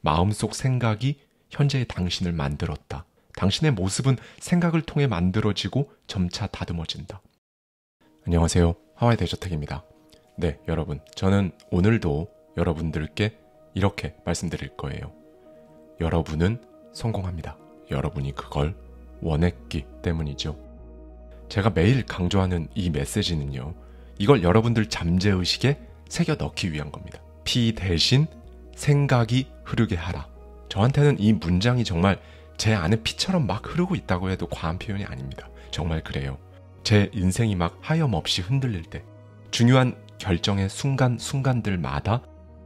마음속 생각이 현재의 당신을 만들었다. 당신의 모습은 생각을 통해 만들어지고 점차 다듬어진다. 안녕하세요. 하와이 대저택입니다. 네, 여러분. 저는 오늘도 여러분들께 이렇게 말씀드릴 거예요. 여러분은 성공합니다. 여러분이 그걸 원했기 때문이죠. 제가 매일 강조하는 이 메시지는요, 이걸 여러분들 잠재의식에 새겨 넣기 위한 겁니다. 피 대신 생각이 흐르게 하라. 저한테는 이 문장이 정말 제 안에 피처럼 막 흐르고 있다고 해도 과한 표현이 아닙니다. 정말 그래요. 제 인생이 막 하염없이 흔들릴 때, 중요한 결정의 순간들마다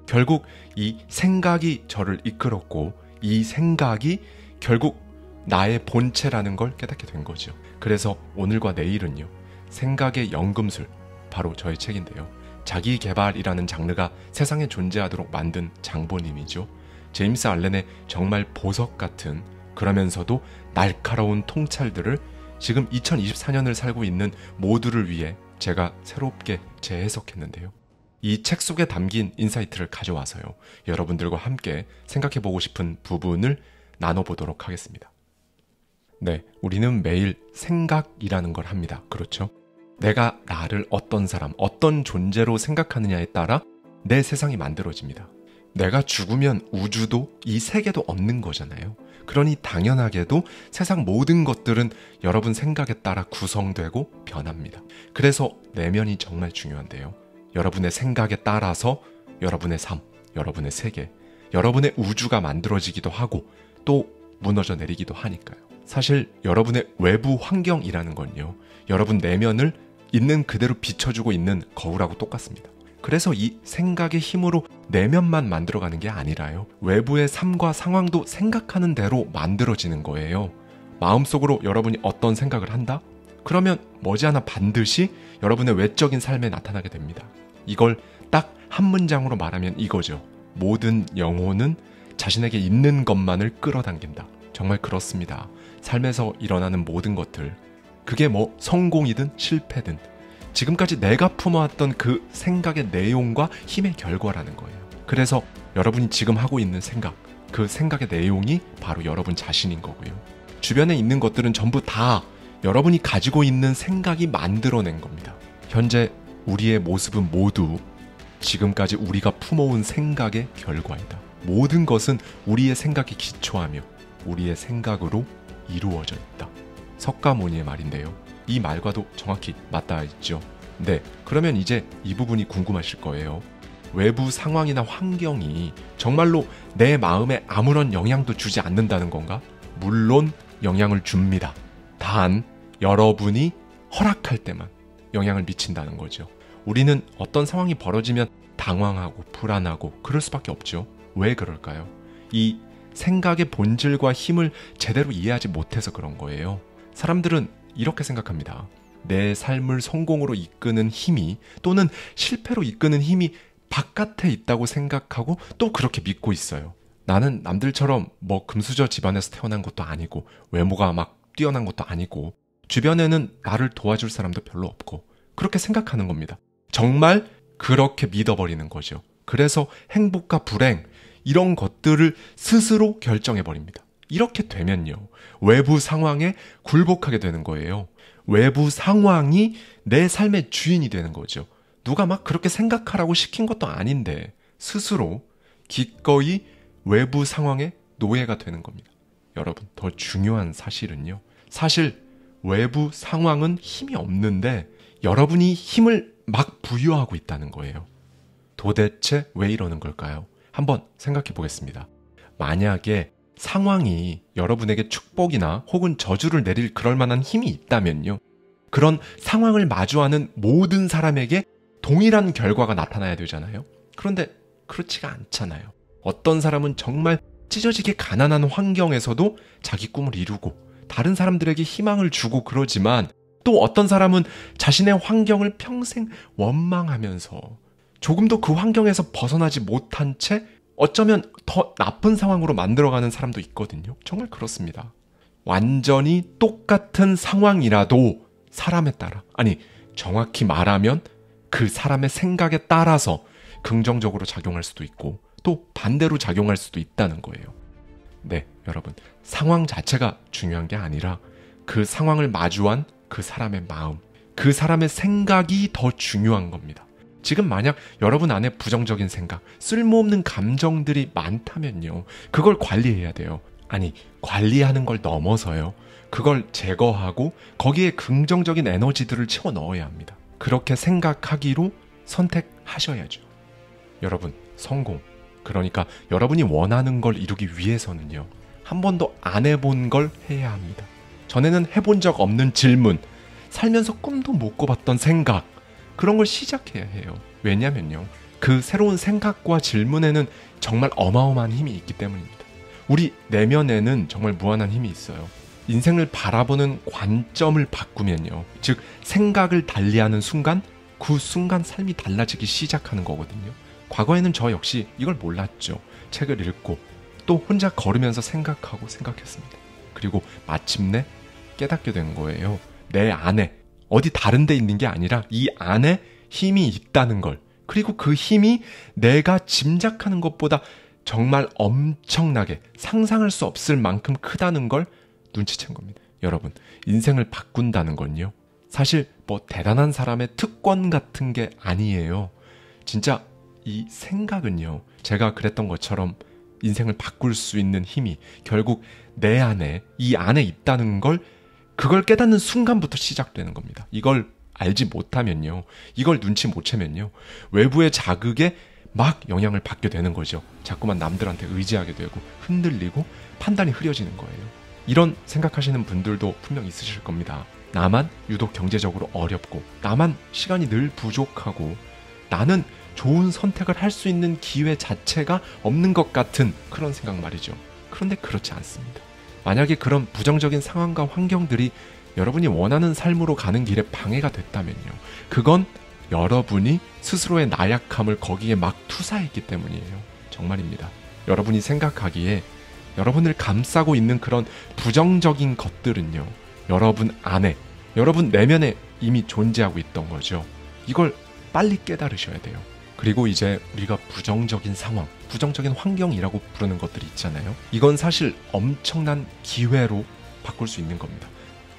결국 이 생각이 저를 이끌었고, 이 생각이 결국 나의 본체라는 걸 깨닫게 된 거죠. 그래서 오늘과 내일은요, 생각의 연금술, 바로 저의 책인데요. 자기개발이라는 장르가 세상에 존재하도록 만든 장본인이죠. 제임스 알렌의 정말 보석 같은, 그러면서도 날카로운 통찰들을 지금 2024년을 살고 있는 모두를 위해 제가 새롭게 재해석했는데요. 이 책 속에 담긴 인사이트를 가져와서요, 여러분들과 함께 생각해보고 싶은 부분을 나눠보도록 하겠습니다. 네, 우리는 매일 생각이라는 걸 합니다. 그렇죠? 내가 나를 어떤 사람, 어떤 존재로 생각하느냐에 따라 내 세상이 만들어집니다. 내가 죽으면 우주도 이 세계도 없는 거잖아요. 그러니 당연하게도 세상 모든 것들은 여러분 생각에 따라 구성되고 변합니다. 그래서 내면이 정말 중요한데요. 여러분의 생각에 따라서 여러분의 삶, 여러분의 세계, 여러분의 우주가 만들어지기도 하고 또 무너져 내리기도 하니까요. 사실 여러분의 외부 환경이라는 건요, 여러분 내면을 있는 그대로 비춰주고 있는 거울하고 똑같습니다. 그래서 이 생각의 힘으로 내면만 만들어가는 게 아니라요, 외부의 삶과 상황도 생각하는 대로 만들어지는 거예요. 마음속으로 여러분이 어떤 생각을 한다? 그러면 머지않아 반드시 여러분의 외적인 삶에 나타나게 됩니다. 이걸 딱 한 문장으로 말하면 이거죠. 모든 영혼은 자신에게 있는 것만을 끌어당긴다. 정말 그렇습니다. 삶에서 일어나는 모든 것들, 그게 뭐 성공이든 실패든 지금까지 내가 품어왔던 그 생각의 내용과 힘의 결과라는 거예요. 그래서 여러분이 지금 하고 있는 생각, 그 생각의 내용이 바로 여러분 자신인 거고요. 주변에 있는 것들은 전부 다 여러분이 가지고 있는 생각이 만들어낸 겁니다. 현재 우리의 모습은 모두 지금까지 우리가 품어온 생각의 결과이다. 모든 것은 우리의 생각에 기초하며 우리의 생각으로 이루어져 있다. 석가모니의 말인데요. 이 말과도 정확히 맞닿아 있죠. 네, 그러면 이제 이 부분이 궁금하실 거예요. 외부 상황이나 환경이 정말로 내 마음에 아무런 영향도 주지 않는다는 건가? 물론 영향을 줍니다. 단 여러분이 허락할 때만 영향을 미친다는 거죠. 우리는 어떤 상황이 벌어지면 당황하고 불안하고 그럴 수밖에 없죠. 왜 그럴까요? 이 생각의 본질과 힘을 제대로 이해하지 못해서 그런 거예요. 사람들은 이렇게 생각합니다. 내 삶을 성공으로 이끄는 힘이, 또는 실패로 이끄는 힘이 바깥에 있다고 생각하고 또 그렇게 믿고 있어요. 나는 남들처럼 뭐 금수저 집안에서 태어난 것도 아니고 외모가 막 뛰어난 것도 아니고 주변에는 나를 도와줄 사람도 별로 없고 그렇게 생각하는 겁니다. 정말 그렇게 믿어버리는 거죠. 그래서 행복과 불행, 이런 것들을 스스로 결정해버립니다. 이렇게 되면요, 외부 상황에 굴복하게 되는 거예요. 외부 상황이 내 삶의 주인이 되는 거죠. 누가 막 그렇게 생각하라고 시킨 것도 아닌데 스스로 기꺼이 외부 상황의 노예가 되는 겁니다. 여러분, 더 중요한 사실은요, 사실 외부 상황은 힘이 없는데 여러분이 힘을 막 부여하고 있다는 거예요. 도대체 왜 이러는 걸까요? 한번 생각해 보겠습니다. 만약에 상황이 여러분에게 축복이나 혹은 저주를 내릴 그럴 만한 힘이 있다면요, 그런 상황을 마주하는 모든 사람에게 동일한 결과가 나타나야 되잖아요. 그런데 그렇지가 않잖아요. 어떤 사람은 정말 찢어지게 가난한 환경에서도 자기 꿈을 이루고 다른 사람들에게 희망을 주고 그러지만, 또 어떤 사람은 자신의 환경을 평생 원망하면서 조금도 그 환경에서 벗어나지 못한 채 어쩌면 더 나쁜 상황으로 만들어가는 사람도 있거든요. 정말 그렇습니다. 완전히 똑같은 상황이라도 사람에 따라, 아니 정확히 말하면 그 사람의 생각에 따라서 긍정적으로 작용할 수도 있고 또 반대로 작용할 수도 있다는 거예요. 네, 여러분. 상황 자체가 중요한 게 아니라 그 상황을 마주한 그 사람의 마음, 그 사람의 생각이 더 중요한 겁니다. 지금 만약 여러분 안에 부정적인 생각, 쓸모없는 감정들이 많다면요. 그걸 관리해야 돼요. 아니, 관리하는 걸 넘어서요. 그걸 제거하고 거기에 긍정적인 에너지들을 채워 넣어야 합니다. 그렇게 생각하기로 선택하셔야죠. 여러분, 성공. 그러니까 여러분이 원하는 걸 이루기 위해서는요. 한 번도 안 해본 걸 해야 합니다. 전에는 해본 적 없는 질문, 살면서 꿈도 못 꿔봤던 생각, 그런 걸 시작해야 해요. 왜냐면요. 그 새로운 생각과 질문에는 정말 어마어마한 힘이 있기 때문입니다. 우리 내면에는 정말 무한한 힘이 있어요. 인생을 바라보는 관점을 바꾸면요. 즉 생각을 달리하는 순간 그 순간 삶이 달라지기 시작하는 거거든요. 과거에는 저 역시 이걸 몰랐죠. 책을 읽고 또 혼자 걸으면서 생각했습니다. 그리고 마침내 깨닫게 된 거예요. 내 안에 어디 다른 데 있는 게 아니라 이 안에 힘이 있다는 걸. 그리고 그 힘이 내가 짐작하는 것보다 정말 엄청나게 상상할 수 없을 만큼 크다는 걸 눈치챈 겁니다. 여러분, 인생을 바꾼다는 건요. 사실 뭐 대단한 사람의 특권 같은 게 아니에요. 진짜 이 생각은요. 제가 그랬던 것처럼 인생을 바꿀 수 있는 힘이 결국 내 안에, 이 안에 있다는 걸 그걸 깨닫는 순간부터 시작되는 겁니다. 이걸 알지 못하면요. 이걸 눈치 못 채면요. 외부의 자극에 막 영향을 받게 되는 거죠. 자꾸만 남들한테 의지하게 되고 흔들리고 판단이 흐려지는 거예요. 이런 생각하시는 분들도 분명 있으실 겁니다. 나만 유독 경제적으로 어렵고 나만 시간이 늘 부족하고 나는 좋은 선택을 할 수 있는 기회 자체가 없는 것 같은 그런 생각 말이죠. 그런데 그렇지 않습니다. 만약에 그런 부정적인 상황과 환경들이 여러분이 원하는 삶으로 가는 길에 방해가 됐다면요. 그건 여러분이 스스로의 나약함을 거기에 막 투사했기 때문이에요. 정말입니다. 여러분이 생각하기에 여러분을 감싸고 있는 그런 부정적인 것들은요. 여러분 안에, 여러분 내면에 이미 존재하고 있던 거죠. 이걸 빨리 깨달으셔야 돼요. 그리고 이제 우리가 부정적인 상황, 부정적인 환경이라고 부르는 것들이 있잖아요. 이건 사실 엄청난 기회로 바꿀 수 있는 겁니다.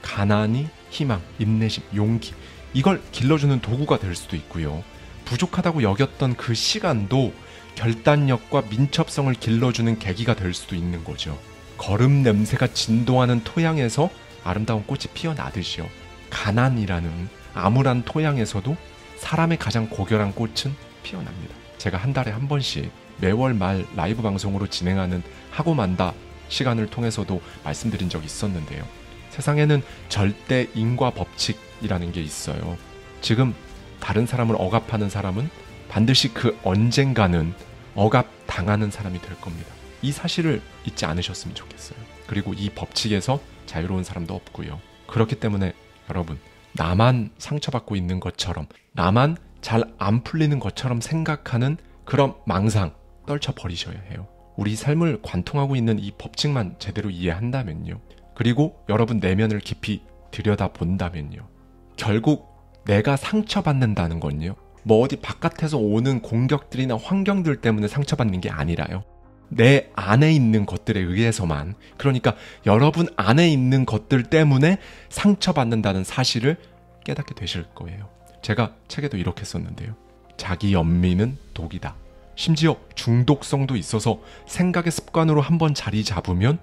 가난이 희망, 인내심, 용기, 이걸 길러주는 도구가 될 수도 있고요. 부족하다고 여겼던 그 시간도 결단력과 민첩성을 길러주는 계기가 될 수도 있는 거죠. 거름 냄새가 진동하는 토양에서 아름다운 꽃이 피어나듯이요. 가난이라는 암울한 토양에서도 사람의 가장 고결한 꽃은 피어납니다. 제가 한 달에 한 번씩 매월 말 라이브 방송으로 진행하는 하고 만다 시간을 통해서도 말씀드린 적이 있었는데요. 세상에는 절대 인과 법칙이라는 게 있어요. 지금 다른 사람을 억압하는 사람은 반드시 그 언젠가는 억압당하는 사람이 될 겁니다. 이 사실을 잊지 않으셨으면 좋겠어요. 그리고 이 법칙에서 자유로운 사람도 없고요. 그렇기 때문에 여러분, 나만 상처받고 있는 것처럼, 나만 잘 안 풀리는 것처럼 생각하는 그런 망상 떨쳐버리셔야 해요. 우리 삶을 관통하고 있는 이 법칙만 제대로 이해한다면요. 그리고 여러분 내면을 깊이 들여다본다면요. 결국 내가 상처받는다는 건요. 뭐 어디 바깥에서 오는 공격들이나 환경들 때문에 상처받는 게 아니라요. 내 안에 있는 것들에 의해서만, 그러니까 여러분 안에 있는 것들 때문에 상처받는다는 사실을 깨닫게 되실 거예요. 제가 책에도 이렇게 썼는데요. 자기 연민은 독이다. 심지어 중독성도 있어서 생각의 습관으로 한번 자리 잡으면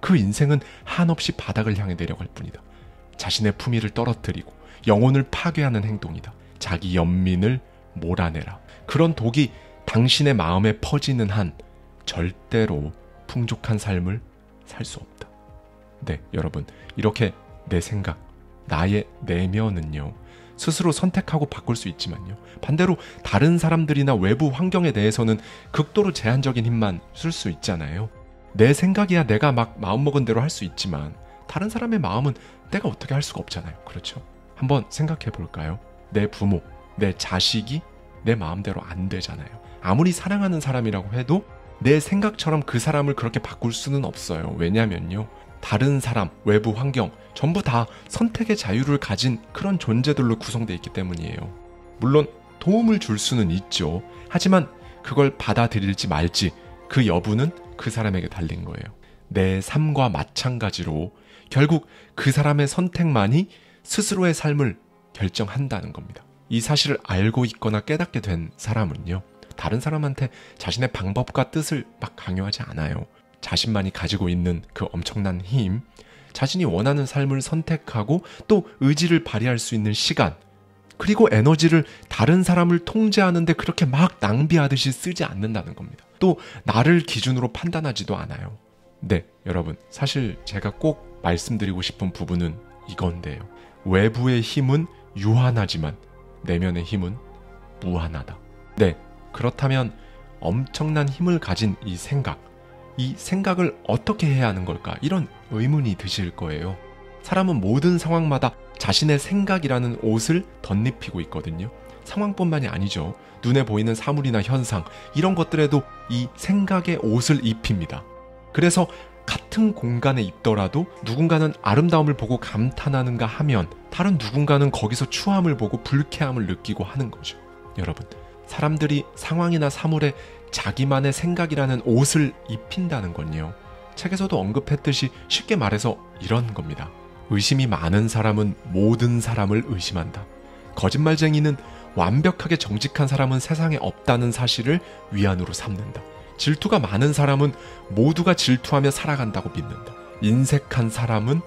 그 인생은 한없이 바닥을 향해 내려갈 뿐이다. 자신의 품위를 떨어뜨리고 영혼을 파괴하는 행동이다. 자기 연민을 몰아내라. 그런 독이 당신의 마음에 퍼지는 한 절대로 풍족한 삶을 살 수 없다. 네, 여러분, 이렇게 내 생각, 나의 내면은요, 스스로 선택하고 바꿀 수 있지만요, 반대로 다른 사람들이나 외부 환경에 대해서는 극도로 제한적인 힘만 쓸 수 있잖아요. 내 생각이야 내가 막 마음먹은 대로 할 수 있지만 다른 사람의 마음은 내가 어떻게 할 수가 없잖아요. 그렇죠? 한번 생각해 볼까요? 내 부모, 내 자식이 내 마음대로 안 되잖아요. 아무리 사랑하는 사람이라고 해도 내 생각처럼 그 사람을 그렇게 바꿀 수는 없어요. 왜냐면요, 다른 사람, 외부 환경 전부 다 선택의 자유를 가진 그런 존재들로 구성되어 있기 때문이에요. 물론 도움을 줄 수는 있죠. 하지만 그걸 받아들일지 말지 그 여부는 그 사람에게 달린 거예요. 내 삶과 마찬가지로 결국 그 사람의 선택만이 스스로의 삶을 결정한다는 겁니다. 이 사실을 알고 있거나 깨닫게 된 사람은요, 다른 사람한테 자신의 방법과 뜻을 막 강요하지 않아요. 자신만이 가지고 있는 그 엄청난 힘, 자신이 원하는 삶을 선택하고 또 의지를 발휘할 수 있는 시간, 그리고 에너지를 다른 사람을 통제하는데 그렇게 막 낭비하듯이 쓰지 않는다는 겁니다. 또 나를 기준으로 판단하지도 않아요. 네, 여러분, 사실 제가 꼭 말씀드리고 싶은 부분은 이건데요. 외부의 힘은 유한하지만 내면의 힘은 무한하다. 네, 그렇다면 엄청난 힘을 가진 이 생각을 어떻게 해야 하는 걸까? 이런 의문이 드실 거예요. 사람은 모든 상황마다 자신의 생각이라는 옷을 덧입히고 있거든요. 상황뿐만이 아니죠. 눈에 보이는 사물이나 현상, 이런 것들에도 이 생각의 옷을 입힙니다. 그래서 같은 공간에 있더라도 누군가는 아름다움을 보고 감탄하는가 하면 다른 누군가는 거기서 추함을 보고 불쾌함을 느끼고 하는 거죠. 여러분, 사람들이 상황이나 사물에 자기만의 생각이라는 옷을 입힌다는 건요, 책에서도 언급했듯이 쉽게 말해서 이런 겁니다. 의심이 많은 사람은 모든 사람을 의심한다. 거짓말쟁이는 완벽하게 정직한 사람은 세상에 없다는 사실을 위안으로 삼는다. 질투가 많은 사람은 모두가 질투하며 살아간다고 믿는다. 인색한 사람은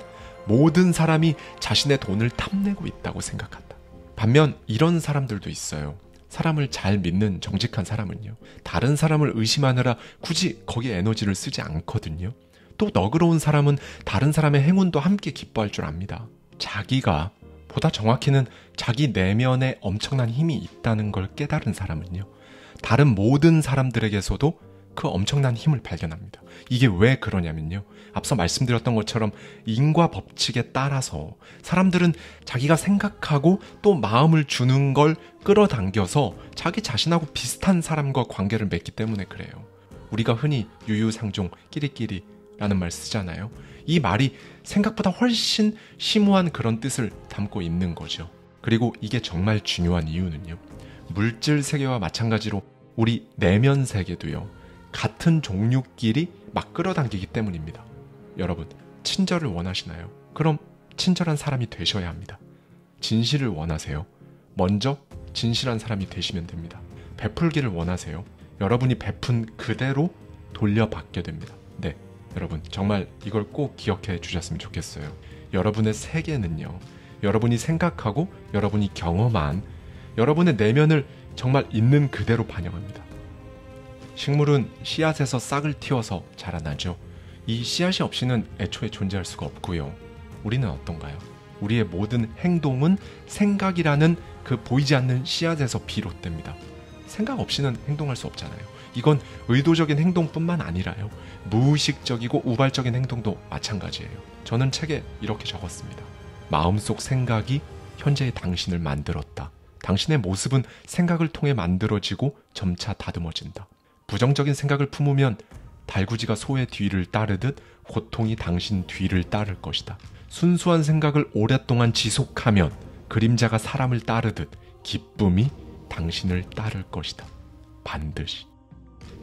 모든 사람이 자신의 돈을 탐내고 있다고 생각한다. 반면 이런 사람들도 있어요. 사람을 잘 믿는 정직한 사람은요, 다른 사람을 의심하느라 굳이 거기에 에너지를 쓰지 않거든요. 또 너그러운 사람은 다른 사람의 행운도 함께 기뻐할 줄 압니다. 자기가, 보다 정확히는 자기 내면에 엄청난 힘이 있다는 걸 깨달은 사람은요, 다른 모든 사람들에게서도 그 엄청난 힘을 발견합니다. 이게 왜 그러냐면요, 앞서 말씀드렸던 것처럼 인과 법칙에 따라서 사람들은 자기가 생각하고 또 마음을 주는 걸 끌어당겨서 자기 자신하고 비슷한 사람과 관계를 맺기 때문에 그래요. 우리가 흔히 유유상종, 끼리끼리 라는 말 쓰잖아요. 이 말이 생각보다 훨씬 심오한 그런 뜻을 담고 있는 거죠. 그리고 이게 정말 중요한 이유는요, 물질 세계와 마찬가지로 우리 내면 세계도요, 같은 종류끼리 막 끌어당기기 때문입니다. 여러분, 친절을 원하시나요? 그럼 친절한 사람이 되셔야 합니다. 진실을 원하세요? 먼저 진실한 사람이 되시면 됩니다. 베풀기를 원하세요? 여러분이 베푼 그대로 돌려받게 됩니다. 네, 여러분, 정말 이걸 꼭 기억해 주셨으면 좋겠어요. 여러분의 세계는요, 여러분이 생각하고 여러분이 경험한 여러분의 내면을 정말 있는 그대로 반영합니다. 식물은 씨앗에서 싹을 틔워서 자라나죠. 이 씨앗이 없이는 애초에 존재할 수가 없고요. 우리는 어떤가요? 우리의 모든 행동은 생각이라는 그 보이지 않는 씨앗에서 비롯됩니다. 생각 없이는 행동할 수 없잖아요. 이건 의도적인 행동뿐만 아니라요, 무의식적이고 우발적인 행동도 마찬가지예요. 저는 책에 이렇게 적었습니다. 마음속 생각이 현재의 당신을 만들었다. 당신의 모습은 생각을 통해 만들어지고 점차 다듬어진다. 부정적인 생각을 품으면 달구지가 소의 뒤를 따르듯 고통이 당신 뒤를 따를 것이다. 순수한 생각을 오랫동안 지속하면 그림자가 사람을 따르듯 기쁨이 당신을 따를 것이다. 반드시.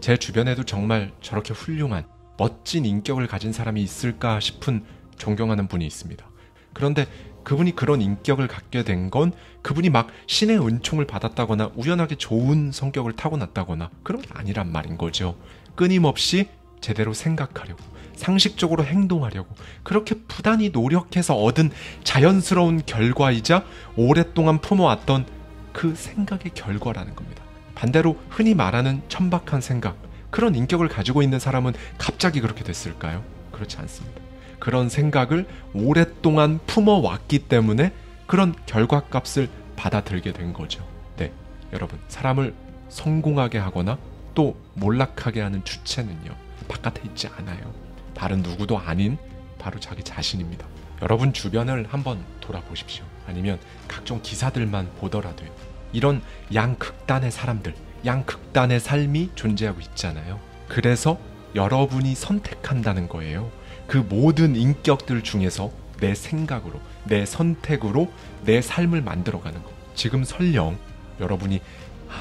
제 주변에도 정말 저렇게 훌륭한 멋진 인격을 가진 사람이 있을까 싶은 존경하는 분이 있습니다. 그런데 그분이 그런 인격을 갖게 된 건 그분이 막 신의 은총을 받았다거나 우연하게 좋은 성격을 타고났다거나 그런 게 아니란 말인 거죠. 끊임없이 제대로 생각하려고, 상식적으로 행동하려고 그렇게 부단히 노력해서 얻은 자연스러운 결과이자 오랫동안 품어왔던 그 생각의 결과라는 겁니다. 반대로 흔히 말하는 천박한 생각, 그런 인격을 가지고 있는 사람은 갑자기 그렇게 됐을까요? 그렇지 않습니다. 그런 생각을 오랫동안 품어왔기 때문에 그런 결과값을 받아들게 된 거죠. 네, 여러분, 사람을 성공하게 하거나 또 몰락하게 하는 주체는요, 바깥에 있지 않아요. 다른 누구도 아닌 바로 자기 자신입니다. 여러분 주변을 한번 돌아보십시오. 아니면 각종 기사들만 보더라도요, 이런 양극단의 사람들, 양극단의 삶이 존재하고 있잖아요. 그래서 여러분이 선택한다는 거예요. 그 모든 인격들 중에서 내 생각으로, 내 선택으로 내 삶을 만들어가는 거. 지금 설령 여러분이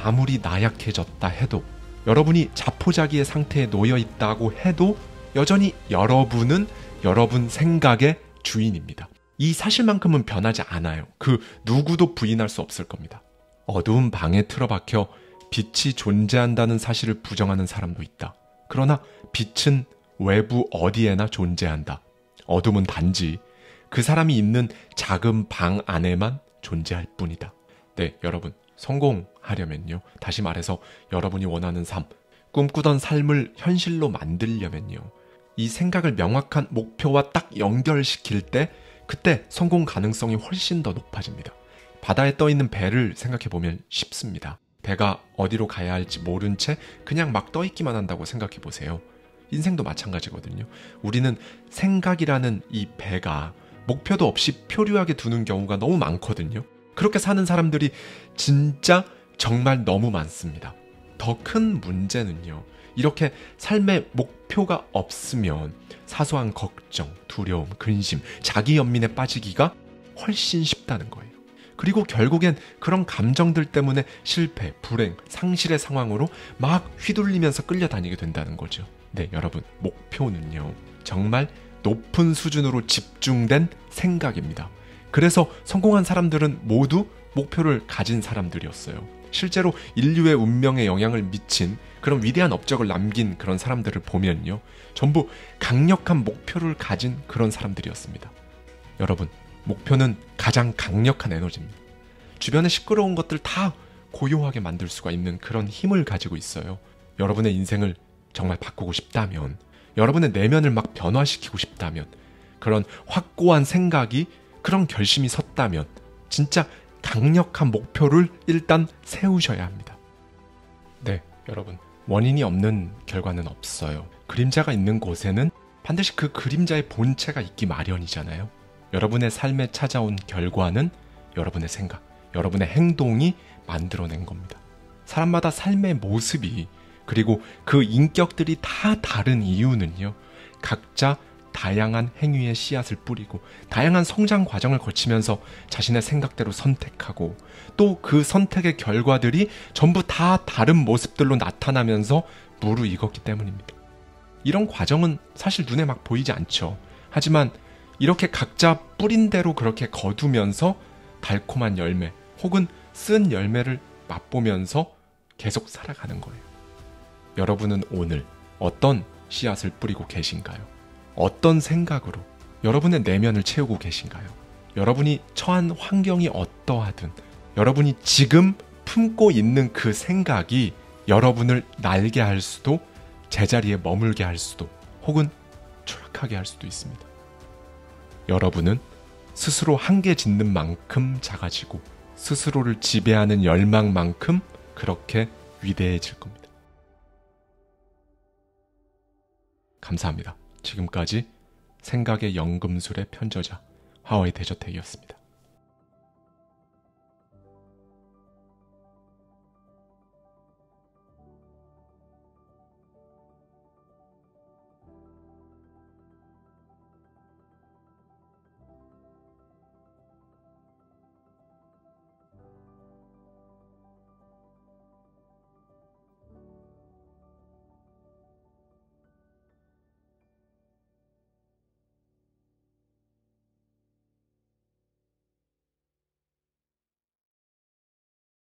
아무리 나약해졌다 해도 여러분이 자포자기의 상태에 놓여 있다고 해도 여전히 여러분은 여러분 생각의 주인입니다. 이 사실만큼은 변하지 않아요. 그 누구도 부인할 수 없을 겁니다. 어두운 방에 틀어박혀 빛이 존재한다는 사실을 부정하는 사람도 있다. 그러나 빛은 외부 어디에나 존재한다. 어둠은 단지 그 사람이 있는 작은 방 안에만 존재할 뿐이다. 네, 여러분, 성공하려면요. 다시 말해서 여러분이 원하는 삶, 꿈꾸던 삶을 현실로 만들려면요. 이 생각을 명확한 목표와 딱 연결시킬 때 그때 성공 가능성이 훨씬 더 높아집니다. 바다에 떠 있는 배를 생각해보면 쉽습니다. 배가 어디로 가야 할지 모른 채 그냥 막 떠 있기만 한다고 생각해 보세요. 인생도 마찬가지거든요. 우리는 생각이라는 이 배가 목표도 없이 표류하게 두는 경우가 너무 많거든요. 그렇게 사는 사람들이 진짜 정말 너무 많습니다. 더 큰 문제는요. 이렇게 삶의 목표가 없으면 사소한 걱정, 두려움, 근심, 자기 연민에 빠지기가 훨씬 쉽다는 거예요. 그리고 결국엔 그런 감정들 때문에 실패, 불행, 상실의 상황으로 막 휘둘리면서 끌려다니게 된다는 거죠. 네, 여러분, 목표는요. 정말 높은 수준으로 집중된 생각입니다. 그래서 성공한 사람들은 모두 목표를 가진 사람들이었어요. 실제로 인류의 운명에 영향을 미친 그런 위대한 업적을 남긴 그런 사람들을 보면요. 전부 강력한 목표를 가진 그런 사람들이었습니다. 여러분, 목표는 가장 강력한 에너지입니다. 주변의 시끄러운 것들 다 고요하게 만들 수가 있는 그런 힘을 가지고 있어요. 여러분의 인생을 정말 바꾸고 싶다면, 여러분의 내면을 막 변화시키고 싶다면, 그런 확고한 생각이, 그런 결심이 섰다면 진짜 강력한 목표를 일단 세우셔야 합니다. 네, 여러분, 원인이 없는 결과는 없어요. 그림자가 있는 곳에는 반드시 그 그림자의 본체가 있기 마련이잖아요. 여러분의 삶에 찾아온 결과는 여러분의 생각, 여러분의 행동이 만들어낸 겁니다. 사람마다 삶의 모습이, 그리고 그 인격들이 다 다른 이유는요. 각자 다양한 행위의 씨앗을 뿌리고 다양한 성장 과정을 거치면서 자신의 생각대로 선택하고 또 그 선택의 결과들이 전부 다 다른 모습들로 나타나면서 무르익었기 때문입니다. 이런 과정은 사실 눈에 막 보이지 않죠. 하지만 이렇게 각자 뿌린 대로 그렇게 거두면서 달콤한 열매 혹은 쓴 열매를 맛보면서 계속 살아가는 거예요. 여러분은 오늘 어떤 씨앗을 뿌리고 계신가요? 어떤 생각으로 여러분의 내면을 채우고 계신가요? 여러분이 처한 환경이 어떠하든 여러분이 지금 품고 있는 그 생각이 여러분을 날게 할 수도, 제자리에 머물게 할 수도, 혹은 추락하게 할 수도 있습니다. 여러분은 스스로 한계 짓는 만큼 작아지고 스스로를 지배하는 열망만큼 그렇게 위대해질 겁니다. 감사합니다. 지금까지 생각의 연금술의 편저자 화와이 대저택이었습니다.